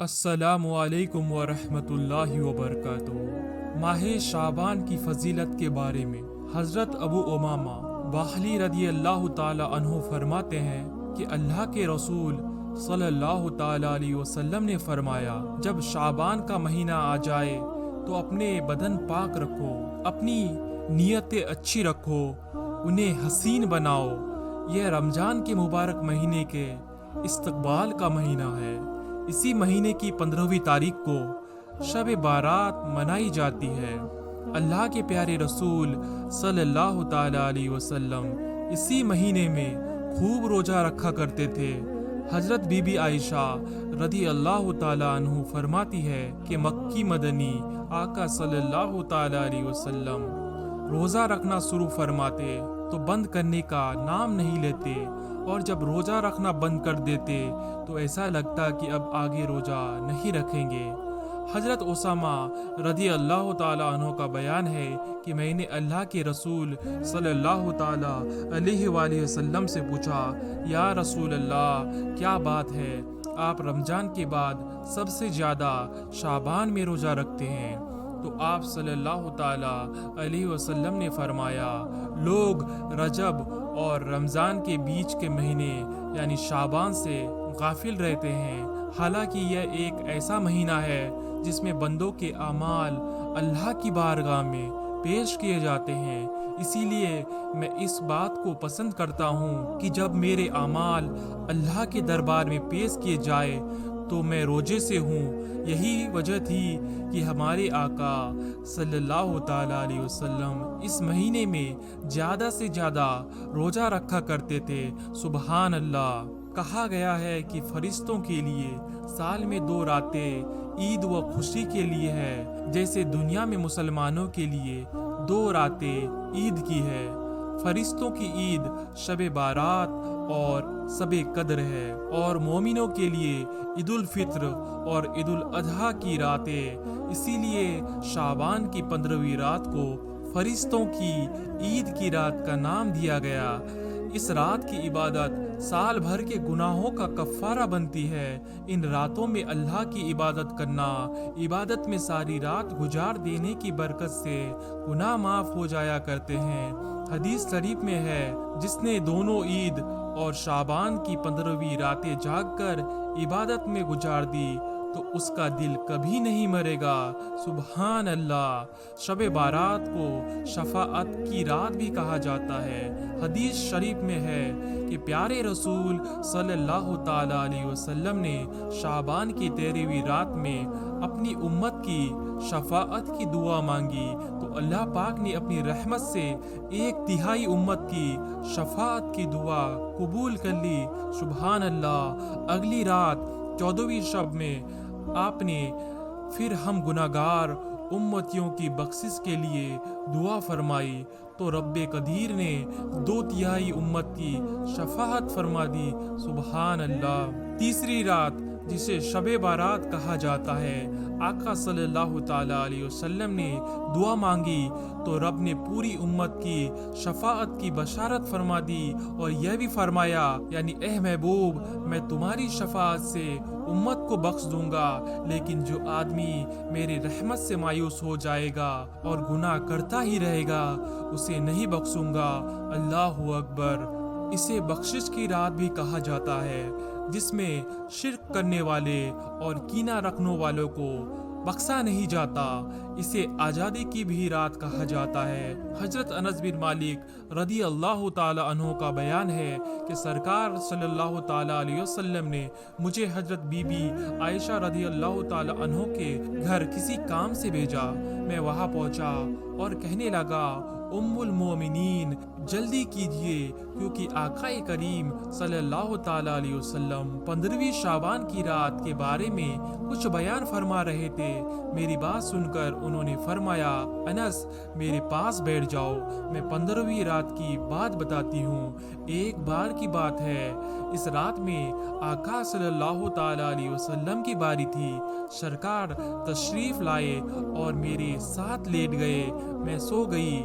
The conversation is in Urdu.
السلام علیکم ورحمۃ اللہ وبرکاتہ۔ ماہ شعبان کی فضیلت کے بارے میں حضرت ابو امامہ باہلی رضی اللہ تعالی عنہ فرماتے ہیں کہ اللہ کے رسول صلی اللہ تعالی علیہ وسلم نے فرمایا، جب شعبان کا مہینہ آ جائے تو اپنے بدن پاک رکھو، اپنی نیتیں اچھی رکھو، انہیں حسین بناؤ۔ یہ رمضان کے مبارک مہینے کے استقبال کا مہینہ ہے۔ اسی مہینے کی 15ویں تاریخ کو شب بارات منائی جاتی ہے۔ اللہ کے پیارے رسول صلی اللہ تعالی علیہ وسلم اسی مہینے میں خوب روزہ رکھا کرتے تھے۔ حضرت بی بی عائشہ رضی اللہ تعالی عنہ فرماتی ہے کہ مکی مدنی آقا صلی اللہ تعالی علیہ وسلم روزہ رکھنا شروع فرماتے تو بند کرنے کا نام نہیں لیتے، اور جب روزہ رکھنا بند کر دیتے تو ایسا لگتا کہ اب آگے روزہ نہیں رکھیں گے۔ حضرت اسامہ رضی اللہ تعالی عنہ کا بیان ہے کہ میں نے اللہ کے رسول صلی اللہ تعالی علیہ وآلہ وسلم سے پوچھا، یا رسول اللہ، کیا بات ہے آپ رمضان کے بعد سب سے زیادہ شعبان میں روزہ رکھتے ہیں؟ تو آپ صلی اللہ تعالی علیہ وسلم نے فرمایا، لوگ رجب اور رمضان کے بیچ کے مہینے یعنی شعبان سے غافل رہتے ہیں، حالانکہ یہ ایک ایسا مہینہ ہے جس میں بندوں کے اعمال اللہ کی بارگاہ میں پیش کیے جاتے ہیں۔ اسی لیے میں اس بات کو پسند کرتا ہوں کہ جب میرے اعمال اللہ کے دربار میں پیش کیے جائے تو میں روزے سے ہوں۔ یہی وجہ تھی کہ ہمارے آقا صلی اللہ تعالی علیہ وسلم اس مہینے میں زیادہ سے زیادہ روزہ رکھا کرتے تھے۔ سبحان اللہ! کہا گیا ہے کہ فرشتوں کے لیے سال میں 2 راتیں عید و خوشی کے لیے ہے، جیسے دنیا میں مسلمانوں کے لیے 2 راتیں عید کی ہے۔ فرشتوں کی عید شب بارات اور شب قدر ہے، اور مومنوں کے لیے عید الفطر اور عید الاضحیٰ کی راتیں۔ اسی لیے شعبان کی 15ویں رات کو فرشتوں کی عید کی رات کا نام دیا گیا۔ اس رات کی عبادت سال بھر کے گناہوں کا کفارہ بنتی ہے۔ ان راتوں میں اللہ کی عبادت کرنا، عبادت میں ساری رات گزار دینے کی برکت سے گناہ معاف ہو جایا کرتے ہیں۔ حدیث شریف میں ہے، جس نے دونوں عید اور شعبان کی 15ویں راتیں جاگ کر عبادت میں گزار دی تو اس کا دل کبھی نہیں مرے گا۔ سبحان اللہ! شب بارات کو شفاعت کی رات بھی کہا جاتا ہے۔ حدیث شریف میں ہے کہ پیارے رسول صلی اللہ تعالی علیہ وسلم نے شعبان کی 13ویں رات میں اپنی امت کی شفاعت کی دعا مانگی تو اللہ پاک نے اپنی رحمت سے 1/3 امت کی شفاعت کی دعا قبول کر لی۔ سبحان اللہ! اگلی رات 14ویں شب میں آپ نے پھر ہم گناہگار امتیوں کی بخشش کے لیے دعا فرمائی تو رب قدیر نے 2/3 امت کی شفاعت فرما دی۔ سبحان اللہ! تیسری رات جسے شب بارات کہا جاتا ہے، آقا صلی اللہ تعالی علیہ وسلم نے دعا مانگی تو رب نے پوری امت کی شفاعت کی بشارت فرما دی، اور یہ بھی فرمایا، یعنی اے محبوب، میں تمہاری شفاعت سے امت کو بخش دوں گا، لیکن جو آدمی میری رحمت سے مایوس ہو جائے گا اور گناہ کرتا ہی رہے گا اسے نہیں بخشوں گا۔ اللہ اکبر! اسے بخشش کی رات بھی کہا جاتا ہے، جس میں شرک کرنے والے اور کینہ رکھنے والوں کو بخشا نہیں جاتا۔ اسے آزادی کی بھی رات کہا جاتا ہے۔ حضرت انس بن مالک رضی اللہ تعالی عنہ کا بیان ہے کہ سرکار صلی اللہ تعالی علیہ وسلم نے مجھے حضرت بی بی عائشہ رضی اللہ تعالی عنہ کے گھر کسی کام سے بھیجا۔ میں وہاں پہنچا اور کہنے لگا، ام المومنین، جلدی کیجیے، کیونکہ آقا کریم صلی اللہ تعالی علیہ وسلم 15ویں شعبان کی رات کے بارے میں کچھ بیان فرما رہے تھے۔ میری بات سن کر انہوں نے فرمایا، انس، میرے پاس بیٹھ جاؤ، میں 15ویں رات کی بات بتاتی ہوں۔ ایک بار کی بات ہے، اس رات میں آقا صلی اللہ تعالی علیہ وسلم کی باری تھی۔ سرکار تشریف لائے اور میرے ساتھ لیٹ گئے۔ میں سو گئی۔